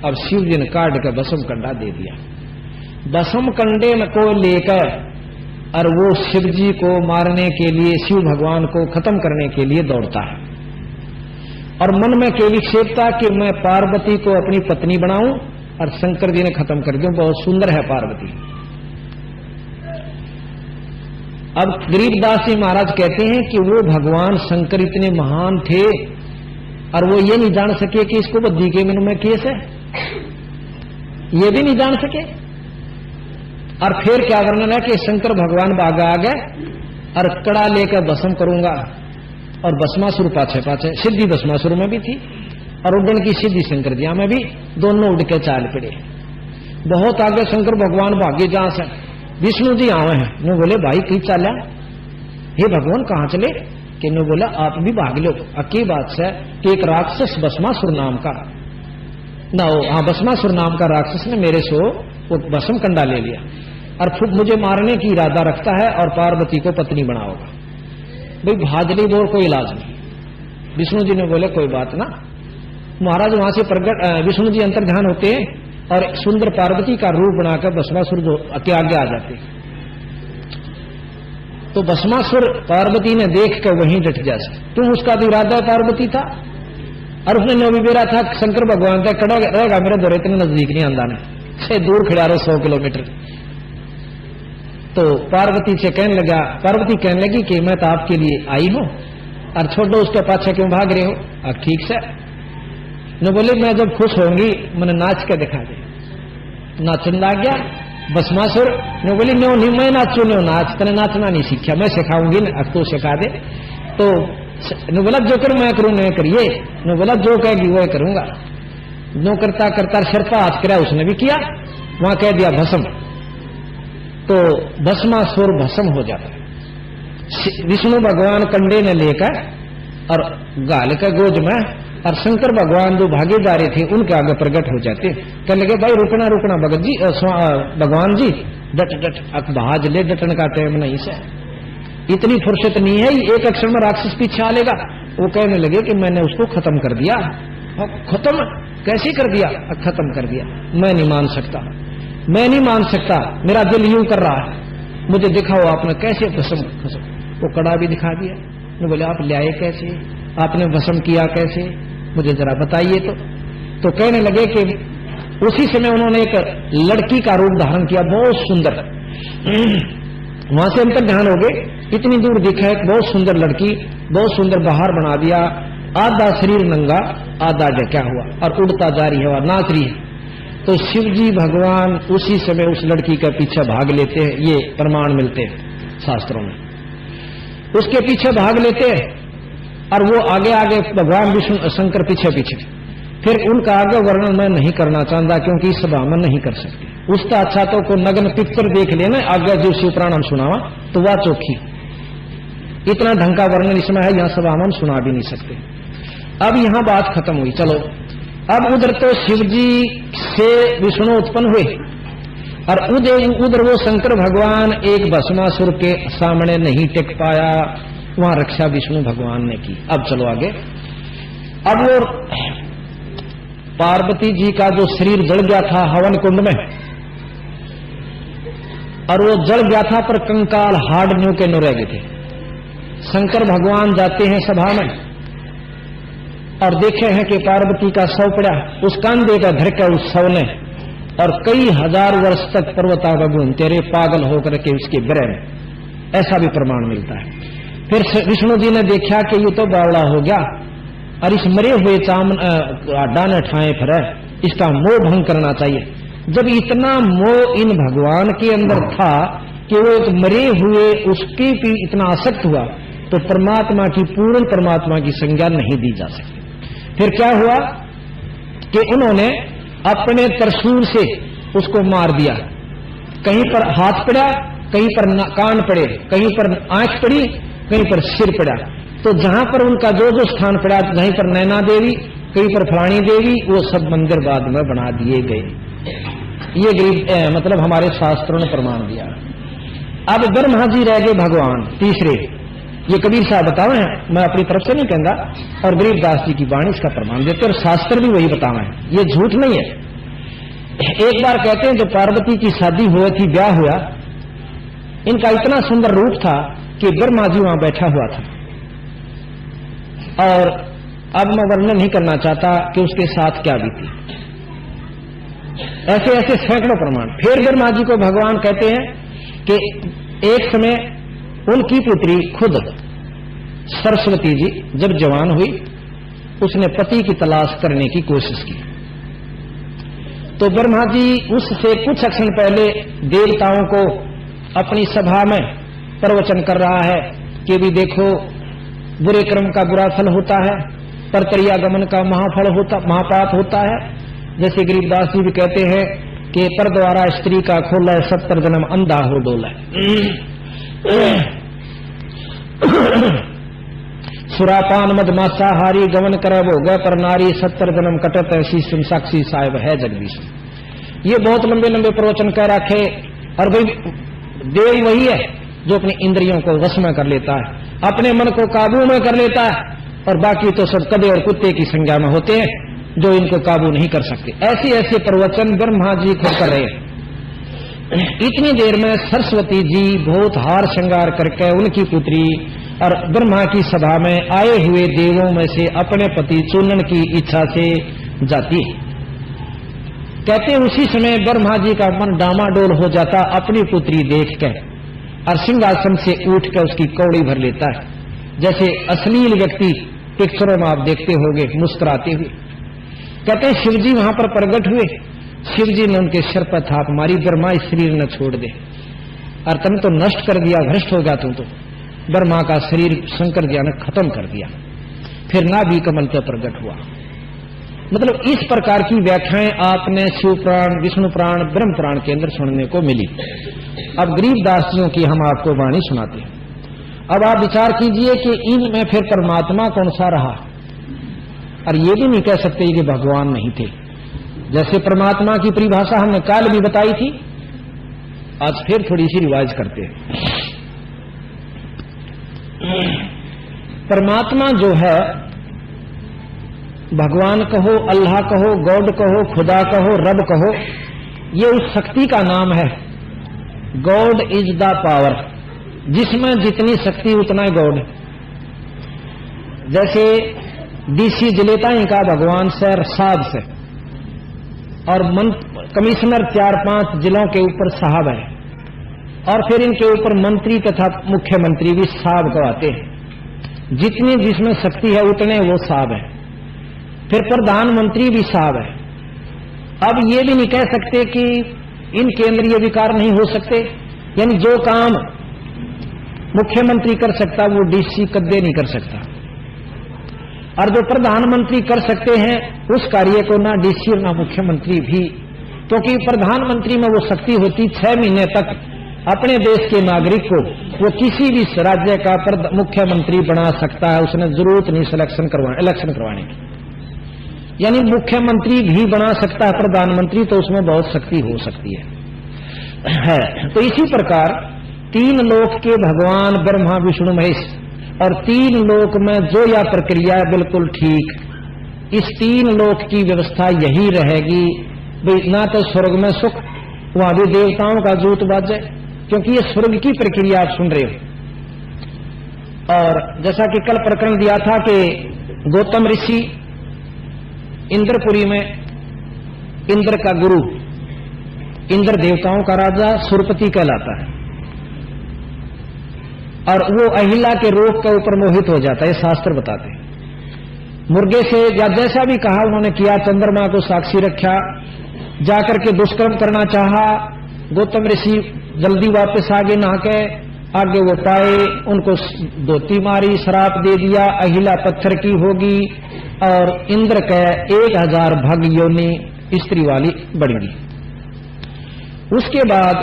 Speaker 2: अब शिव जी ने काट कर भस्म कंडा दे दिया। भस्म कंडे को लेकर और वो शिव जी को मारने के लिए, शिव भगवान को खत्म करने के लिए दौड़ता है, और मन में केवल सेवता कि मैं पार्वती को अपनी पत्नी बनाऊं और शंकर जी ने खत्म कर दूं। बहुत सुंदर है पार्वती। अब गरीबदास जी महाराज कहते हैं कि वो भगवान शंकर इतने महान थे और वो ये नहीं जान सके कि इसको बद्दी के मन में केस है, ये भी नहीं जान सके। और फिर क्या वर्णन है कि शंकर भगवान बागा आ गए और कड़ा लेकर भस्म करूंगा, और भस्मासुर पाछे पाछे, सिद्धि भस्मासुर में भी थी और उड्डन की सिद्धि शंकर जिया में भी, दोनों उड़ के चाल पड़े। बहुत आगे शंकर भगवान भागे जहां से विष्णु जी आवे हैं, नो बोले भाई कहीं चाला, हे भगवान कहां चले, कि नो बोला आप भी भाग लो। अकी बात से कि एक राक्षस भस्मासुर नाम का ना हो, हाँ भस्मासुर नाम का राक्षस ने मेरे से वो भस्म कंडा ले लिया और खुद मुझे मारने की इरादा रखता है और पार्वती को पत्नी बनाओगा। भाई भाजली बोल कोई इलाज नहीं। विष्णु जी ने बोले कोई बात ना। महाराज वहां से प्रगट विष्णु जी अंतर ध्यान होते हैं और सुंदर पार्वती का रूप बनाकर भस्मासुर के आगे आ जाते। तो भस्मासुर पार्वती ने देख कर वहीं डट जैसे, तुम उसका तो इरादा पार्वती था और उसने नवी बेरा था शंकर भगवान तक खड़ा रहेगा, मेरे दौरे इतने नजदीक नहीं आंदा ने, से दूर खड़ा रहे 100 किलोमीटर। तो पार्वती से कहने लगा, पार्वती कहने लगी कि मैं तो आपके लिए आई हूं और छोड़ो उसके पाछे क्यों भाग रहे हो। अब ठीक से न बोले मैं जब खुश होंगी मैंने नाच के दिखा दे। नाचन लग गया भस्मासुर ने बोली नो नहीं मैं नाचू, नो नाच, तेने नाचना नहीं सीखा, मैं सिखाऊंगी ना, अब तो सिखा दे। तो नो बोला जो करूं मैं करूं, नहीं करिए। नो बोला जो कहेगी वो करूंगा। नो करता करता सिर पर हाथ कराया, उसने भी किया, वहां कह दिया भस्म। तो भस्मासुर भस्म हो जाता है। विष्णु भगवान कंडे ने लेकर और गाल का गोज में, और शंकर भगवान जो भागे जा रहे थे उनके आगे प्रकट हो जाते। कहने लगे भाई रुकना रुकना भगत जी, भगवान जी डट डट भाज ले, डटन का टाइम नहीं से, इतनी फुर्सत नहीं है, एक अक्षर में राक्षस पीछे आ लेगा। वो कहने लगे कि मैंने उसको खत्म कर दिया। खत्म कैसे कर दिया? खत्म कर दिया। मैं नहीं मान सकता, मैं नहीं मान सकता, मेरा दिल यूं कर रहा है, मुझे दिखाओ आपने कैसे भस्म। वो कड़ा भी दिखा दिया। मैं बोले आप लाए कैसे, आपने भस्म किया कैसे, मुझे जरा बताइए। तो कहने लगे कि उसी समय उन्होंने एक लड़की का रूप धारण किया, बहुत सुंदर। वहां से अंतर ध्यान हो गए, इतनी दूर दिखा एक बहुत सुंदर लड़की, बहुत सुंदर बाहर बना दिया, आधा शरीर नंगा आधा ढका हुआ और उड़ता जा रही है और नाच रही है। तो शिव जी भगवान उसी समय उस लड़की के पीछे भाग लेते हैं, ये प्रमाण मिलते हैं शास्त्रों में। उसके पीछे भाग लेते हैं और वो आगे आगे भगवान विष्णु शंकर पीछे पीछे। फिर उनका आगे वर्णन मैं नहीं करना चाहता क्योंकि इस सभा में नहीं कर सकते। उसका अच्छा तो को नग्न पिक्चर देख लेना, आगे जो शिव पुराण सुनावा तो वह चौखी, इतना ढंग का वर्णन इसमें है, यहां सभा में सुना भी नहीं सकते। अब यहां बात खत्म हुई। चलो अब उधर तो शिव जी से विष्णु उत्पन्न हुए और उधर वो शंकर भगवान एक भस्मासुर के सामने नहीं टिक पाया, वहां रक्षा विष्णु भगवान ने की। अब चलो आगे। अब वो पार्वती जी का जो शरीर जल गया था हवन कुंड में, और वो जल गया था पर कंकाल हाड़ न्यू के नो रह गए थे। शंकर भगवान जाते हैं सभा में और देखे हैं कि पार्वती का शव पड़ा, उस कांधे का धड़का उस शव ने, और कई हजार वर्ष तक पर्वता का घूमते रहे पागल होकर के उसके ब्रह में, ऐसा भी प्रमाण मिलता है। फिर विष्णु जी ने देखा कि ये तो बावड़ा हो गया और इस मरे हुए डाने ठाए फिर इसका मोह भंग करना चाहिए। जब इतना मोह इन भगवान के अंदर था कि वो एक मरे हुए उसके भी इतना आसक्त हुआ, तो परमात्मा की पूर्ण परमात्मा की संज्ञा नहीं दी जा सकती। फिर क्या हुआ कि उन्होंने अपने त्रिशूल से उसको मार दिया। कहीं पर हाथ पड़ा, कहीं पर कान पड़े, कहीं पर आंख पड़ी, कहीं पर सिर पड़ा। तो जहां पर उनका जो जो स्थान पड़ा, कहीं पर नैना देवी, कहीं पर फलानी देवी, वो सब मंदिर बाद में बना दिए गए। ये गरीब मतलब हमारे शास्त्रों ने प्रमाण दिया। अब ब्रह्मा जी रह गए भगवान तीसरे, ये कबीर साहब बतावे हैं, मैं अपनी तरफ से नहीं कहूंगा, और गरीबदास जी की वाणी इसका प्रमाण देते, और शास्त्र भी वही बतावे हैं, ये झूठ नहीं है। एक बार कहते हैं जब पार्वती की शादी हुई थी, ब्याह हुआ, इनका इतना सुंदर रूप था कि ब्रह्मा जी वहां बैठा हुआ था, और अब मैं वर्णन नहीं करना चाहता कि उसके साथ क्या बीती। ऐसे ऐसे सैकड़ों प्रमाण। फिर ब्रह्मा जी को भगवान कहते हैं कि एक समय उनकी पुत्री खुद सरस्वती जी जब जवान हुई, उसने पति की तलाश करने की कोशिश की, तो ब्रह्मा जी उससे कुछ क्षण पहले देवताओं को अपनी सभा में प्रवचन कर रहा है कि भी देखो, बुरे कर्म का बुरा फल होता है, परतरियागमन का महापाप होता है। जैसे गरीबदास जी भी कहते हैं कि पर द्वारा स्त्री का खोला 70 जन्म अंधा हो डोला। सुरापान मद मांसाहारी गमन करे वो गए पर नारी 70 जन्म कटत ऐसी साक्षी साहिब है जगदीश। ये बहुत लंबे लंबे प्रवचन कह रखे। और भाई देव वही है जो अपनी इंद्रियों को वश में कर लेता है, अपने मन को काबू में कर लेता है, और बाकी तो सब कदे और कुत्ते की संज्ञा में होते हैं जो इनको काबू नहीं कर सकते। ऐसे ऐसे प्रवचन ब्रह्मा जी खुद कर रहे हैं। इतनी देर में सरस्वती जी बहुत हार श्रृंगार करके उनकी पुत्री और ब्रह्मा की सभा में आए हुए देवों में से अपने पति चुनने की इच्छा से जाती है। कहते उसी समय ब्रह्मा जी का मन डामाडोल हो जाता अपनी पुत्री देख कर, और सिंहासन से उठ कर उसकी कौड़ी भर लेता है, जैसे अश्लील व्यक्ति पिक्चरों में आप देखते होंगे मुस्कुराते हुए। कहते हैं शिवजी वहां पर प्रकट हुए, शिवजी ने उनके सिर पर थाप मारी, ब्रह्मा इस शरीर न छोड़ दे, और तुम तो नष्ट कर दिया, भ्रष्ट हो गया तुम तो। ब्रह्मा का शरीर शंकर जी ने खत्म कर दिया, फिर नाभि कमल पर प्रकट हुआ। मतलब इस प्रकार की व्याख्याएं आपने शिव पुराण, विष्णु पुराण, ब्रह्म पुराण के अंदर सुनने को मिली। अब गरीबदास जियों की हम आपको वाणी सुनाते हैं। अब आप विचार कीजिए कि इनमें फिर परमात्मा कौन सा रहा, और ये भी नहीं कह सकते कि भगवान नहीं थे। जैसे परमात्मा की परिभाषा हमने काल भी बताई थी, आज फिर थोड़ी सी रिवाइज करते हैं। परमात्मा जो है, भगवान कहो, अल्लाह कहो, गॉड कहो, खुदा कहो, रब कहो, ये उस शक्ति का नाम है। गॉड इज द पावर, जिसमें जितनी शक्ति उतना ही गॉड। जैसे डीसी जिलेता ही का भगवान से साहब से, और कमिश्नर 4-5 जिलों के ऊपर साहब है, और फिर इनके ऊपर मंत्री तथा मुख्यमंत्री भी साहब कहते हैं। जितनी जिसमें शक्ति है उतने वो साहब है। फिर प्रधानमंत्री भी साहब है। अब ये भी नहीं कह सकते कि इन केंद्रीय विकार नहीं हो सकते, यानी जो काम मुख्यमंत्री कर सकता वो डीसी कद्दे नहीं कर सकता, और जो प्रधानमंत्री कर सकते हैं उस कार्य को ना डीसी और ना मुख्यमंत्री भी, क्योंकि प्रधानमंत्री में वो शक्ति होती 6 महीने तक अपने देश के नागरिक को वो किसी भी राज्य का मुख्यमंत्री बना सकता है, उसने जरूरत नहीं इलेक्शन करवाने की। यानी मुख्यमंत्री भी बना सकता है प्रधानमंत्री, तो उसमें बहुत शक्ति हो सकती है। तो इसी प्रकार 3 लोक के भगवान ब्रह्मा विष्णु महेश, और 3 लोक में जो यह प्रक्रिया है बिल्कुल ठीक, इस 3 लोक की व्यवस्था यही रहेगी। ना तो स्वर्ग में सुख, वहां भी देवताओं का जूत बाजे, क्योंकि ये स्वर्ग की प्रक्रिया आप सुन रहे हो। और जैसा कि कल प्रकरण दिया था कि गौतम ऋषि इंद्रपुरी में, इंद्र का गुरु, इंद्र देवताओं का राजा सुरपति कहलाता है, और वो अहिला के रोग के ऊपर मोहित हो जाता है, शास्त्र बताते हैं। मुर्गे से या जैसा भी कहा उन्होंने किया, चंद्रमा को साक्षी रखा, जाकर के दुष्कर्म करना चाहा। गौतम ऋषि जल्दी वापस आगे नहा के आगे वो पाए, उनको धोती मारी, श्राप दे दिया, अहिला पत्थर की होगी, और इंद्र के 1000 भग योनि स्त्री वाली बढ़ेगी। उसके बाद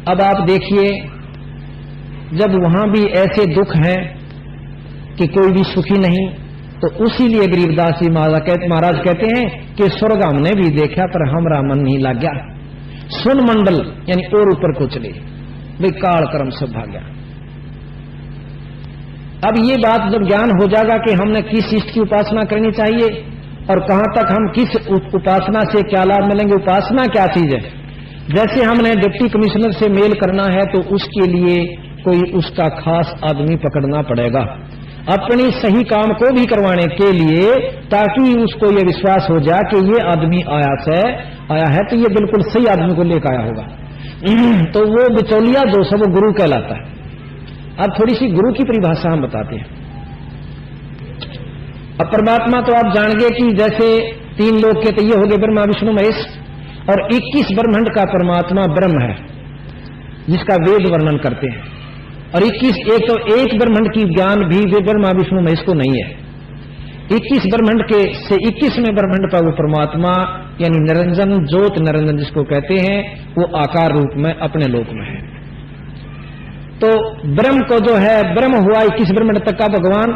Speaker 2: अब आप देखिए, जब वहां भी ऐसे दुख हैं कि कोई भी सुखी नहीं, तो उसी लिए गरीबदास जी महाराज कहते हैं कि स्वर्ग हमने भी देखा पर हमारा मन नहीं लग गया, सुन मंडल यानी और ऊपर को चले भाई, काल कर्म सब भाग्या। अब ये बात जब ज्ञान हो जाएगा कि हमने किस इष्ट की उपासना करनी चाहिए और कहां तक हम किस उपासना से क्या लाभ मिलेंगे, उपासना क्या चीज है। जैसे हमने डिप्टी कमिश्नर से मेल करना है तो उसके लिए कोई उसका खास आदमी पकड़ना पड़ेगा अपने सही काम को भी करवाने के लिए, ताकि उसको ये विश्वास हो जाए कि ये आदमी आया है तो ये बिल्कुल सही आदमी को लेकर आया होगा। तो वो बिचौलिया जो सब वो गुरु कहलाता है। अब थोड़ी सी गुरु की परिभाषा हम बताते हैं। अब परमात्मा तो आप जान गए कि जैसे 3 लोग के तो ये हो गए ब्रह्मा विष्णु महेश, और 21 ब्रह्मांड का परमात्मा ब्रह्म है जिसका वेद वर्णन करते हैं, और 21 एक ब्रह्मांड की ज्ञान भी वे ब्रह्मा विष्णु महेश को नहीं है। 21 ब्रह्मांड के से 21वें ब्रह्मांड पर वो परमात्मा यानी निरंजन ज्योत निरंजन जिसको कहते हैं, वो आकार रूप में अपने लोक में है। तो ब्रह्म को जो है ब्रह्म हुआ 21 ब्रह्मांड तक का भगवान,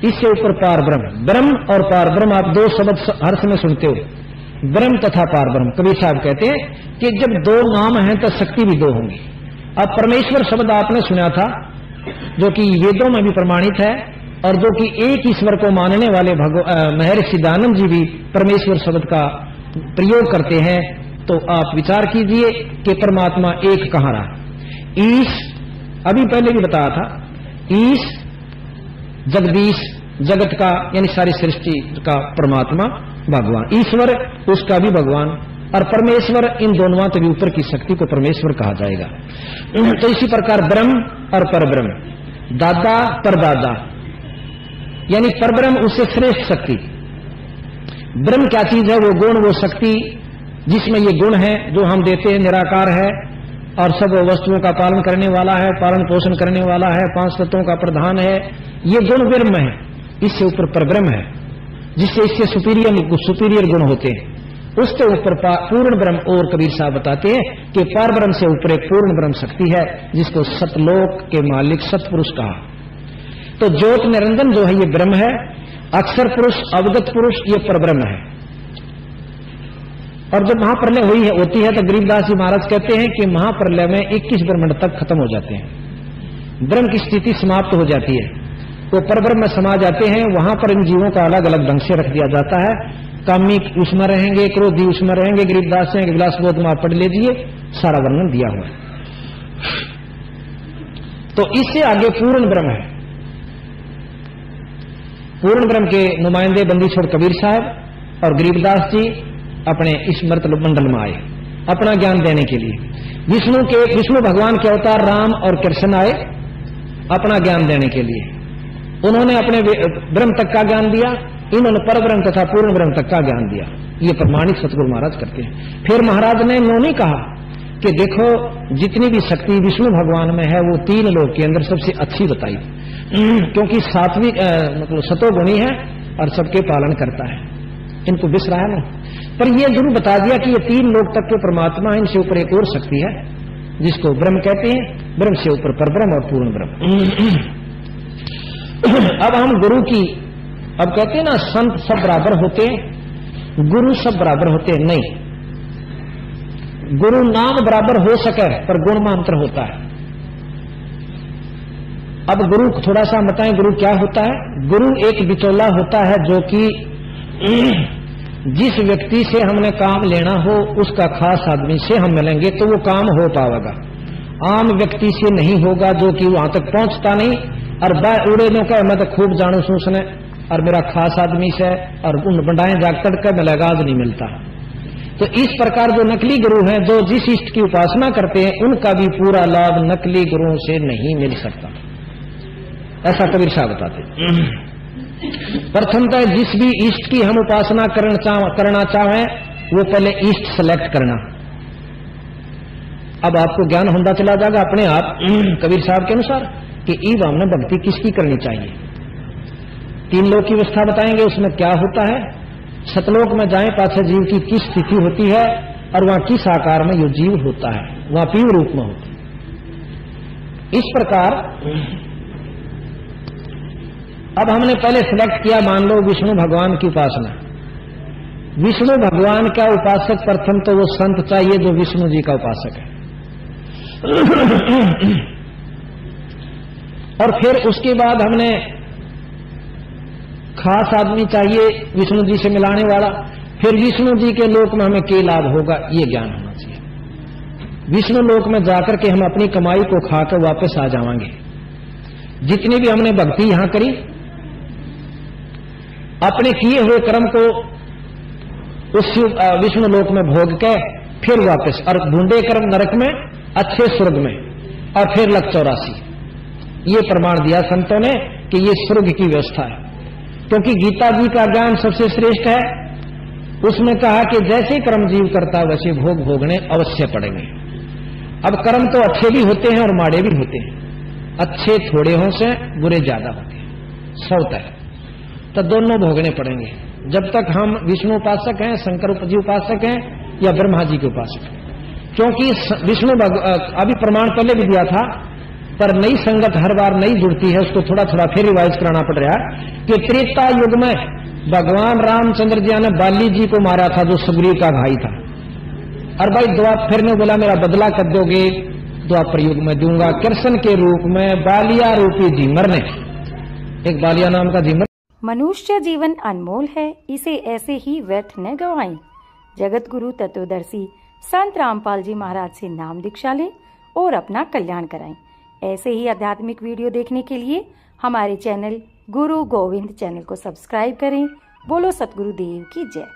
Speaker 2: इससे ऊपर पार ब्रह्म। ब्रह्म और पार ब्रह्म आप 2 शब्द हर समय सुनते हो, ब्रह्म तथा पार ब्रह्म। कबीर साहब कहते हैं कि जब 2 नाम हैं तो शक्ति भी 2 होंगी। अब परमेश्वर शब्द आपने सुना था जो कि वेदों में भी प्रमाणित है, और जो कि एक ईश्वर को मानने वाले महर्षि दयानंद जी भी परमेश्वर शब्द का प्रयोग करते हैं। तो आप विचार कीजिए कि परमात्मा एक कहां रहा। ईश अभी पहले भी बताया था, ईश जगदीश जगत का यानी सारी सृष्टि का परमात्मा भगवान, ईश्वर उसका भी भगवान, और परमेश्वर, इन दोनों से भी ऊपर की शक्ति को परमेश्वर कहा जाएगा। तो इसी प्रकार ब्रह्म और परब्रह्म, दादा परदादा यानी परब्रह्म उससे श्रेष्ठ शक्ति। ब्रह्म क्या चीज है? वो गुण, वो शक्ति जिसमें ये गुण है जो हम देते हैं, निराकार है और सब वस्तुओं का पालन करने वाला है, पालन पोषण करने वाला है, 5 तत्वों का प्रधान है। ये गुण ब्रह्म है। इससे ऊपर परब्रह्म है जिससे इससे सुपीरियर गुण होते हैं। उसके ऊपर पूर्ण ब्रह्म, और कबीर साहब बताते हैं कि पार ब्रह्म से ऊपर एक पूर्ण ब्रह्म शक्ति है जिसको सतलोक के मालिक सतपुरुष कहा। तो ज्योत निरंजन जो है ये ब्रह्म है, अक्षर पुरुष अवगत पुरुष ये परब्रह्म है। और जब महाप्रलय होती है तो गरीबदास जी महाराज कहते हैं कि महाप्रलय में 21 ब्रह्मांड तक खत्म हो जाते हैं, ब्रह्म की स्थिति समाप्त हो जाती है, वो परब्रह्म में समा जाते हैं। वहां पर इन जीवों का अलग अलग ढंग से रख दिया जाता है। कामी उसमें रहेंगे, क्रोधी उसमें रहेंगे। गरीबदास से विलास बोध में पढ़ लीजिए, सारा वर्णन दिया हुआ है। तो इससे आगे पूर्ण ब्रह्म है। पूर्ण ब्रह्म के नुमाइंदे बंदी छोड़ कबीर साहब और गरीबदास जी अपने इस मर्तब मंडल में आए अपना ज्ञान देने के लिए। विष्णु भगवान के अवतार राम और कृष्ण आए अपना ज्ञान देने के लिए। उन्होंने अपने ब्रह्म तक का ज्ञान दिया, इन्होंने पर ब्रह्म तथा पूर्ण ब्रह्म तक का ज्ञान दिया। ये प्रमाणित सतगुरु महाराज करते हैं। फिर महाराज ने उन्होंने कहा कि देखो जितनी भी शक्ति विष्णु भगवान में है वो 3 लोक के अंदर सबसे अच्छी बताई, क्योंकि सात्विक मतलब सतोगुणी है और सबके पालन करता है। इनको बिसराया ना, पर ये जरूर बता दिया कि ये 3 लोक तक के परमात्मा, इनसे ऊपर एक और शक्ति है जिसको ब्रह्म कहते हैं। ब्रह्म से ऊपर परब्रह्म और पूर्ण ब्रह्म। अब हम गुरु की, अब कहते हैं ना संत सब बराबर होते हैं, गुरु सब बराबर होते हैं। नहीं, गुरु नाम बराबर हो सके पर गुण में अंतर होता है। अब गुरु थोड़ा सा बताएं गुरु क्या होता है। गुरु एक बिचौला होता है जो कि जिस व्यक्ति से हमने काम लेना हो उसका खास आदमी से हम मिलेंगे तो वो काम हो पाएगा। आम व्यक्ति से नहीं होगा जो कि वहां तक पहुंचता नहीं और उड़े नो कहे मैं तो खूब जानू सूसने और मेरा खास आदमी से और उन बंडाएं जाग तड़के मिलेगा आज नहीं मिलता। तो इस प्रकार जो नकली गुरु हैं जो जिस इष्ट की उपासना करते हैं उनका भी पूरा लाभ नकली गुरुओं से नहीं मिल सकता, ऐसा कबीर साहब बताते। प्रथमतः जिस भी इष्ट की हम उपासना करना चाहें वो पहले इष्ट सेलेक्ट करना। अब आपको ज्ञान होता चला जाएगा अपने आप कबीर साहब के अनुसार कि ईब हमने भक्ति किसकी करनी चाहिए। 3 लोक की व्यवस्था बताएंगे उसमें क्या होता है। सतलोक में जाएं पाछे जीव की किस स्थिति होती है और वहां किस आकार में ये जीव होता है, वहां पीव रूप में होता है। इस प्रकार अब हमने पहले सिलेक्ट किया, मान लो विष्णु भगवान की उपासना। विष्णु भगवान का उपासक प्रथम तो वो संत चाहिए जो विष्णु जी का उपासक है। और फिर उसके बाद हमने खास आदमी चाहिए विष्णु जी से मिलाने वाला। फिर विष्णु जी के लोक में हमें क्या लाभ होगा ये ज्ञान होना चाहिए। विष्णु लोक में जाकर के हम अपनी कमाई को खाकर वापस आ जाएंगे। जितनी भी हमने भक्ति यहां करी, अपने किए हुए कर्म को उस विष्णु लोक में भोग के फिर वापस, और ढूंढे कर्म नरक में, अच्छे स्वर्ग में, और फिर लक 84। ये प्रमाण दिया संतों ने कि ये स्वर्ग की व्यवस्था है। क्योंकि गीता जी का ज्ञान सबसे श्रेष्ठ है। उसमें कहा कि जैसे कर्म जीव करता वैसे भोग भोगने अवश्य पड़ेंगे। अब कर्म तो अच्छे भी होते हैं और माड़े भी होते हैं। अच्छे थोड़े हों से बुरे ज्यादा होते हैं, 100 है, तो दोनों भोगने पड़ेंगे। जब तक हम विष्णु उपासक हैं, शंकर जी उपासक हैं या ब्रह्मा जी के उपासक हैं। क्योंकि विष्णु अभी प्रमाण पहले भी दिया था, पर नई संगत हर बार नई जुड़ती है, उसको थोड़ा थोड़ा फिर रिवाइज कराना पड़ रहा है कि त्रेता युग में भगवान रामचंद्र जी ने बाली जी को मारा था जो सुग्रीव का भाई था। और भाई द्वापर ने बोला मेरा बदला कब दोगे? द्वापर युग में दूंगा, कृष्ण के रूप में बालिया रूपी झीमर ने, एक बालिया नाम का झीमर।
Speaker 1: मनुष्य जीवन अनमोल है, इसे ऐसे ही व्यर्थ न गवाएं। जगत गुरु तत्वदर्शी संत रामपाल जी महाराज से नाम दीक्षा लें और अपना कल्याण कराएं। ऐसे ही आध्यात्मिक वीडियो देखने के लिए हमारे चैनल गुरु गोविंद चैनल को सब्सक्राइब करें। बोलो सतगुरुदेव की जय।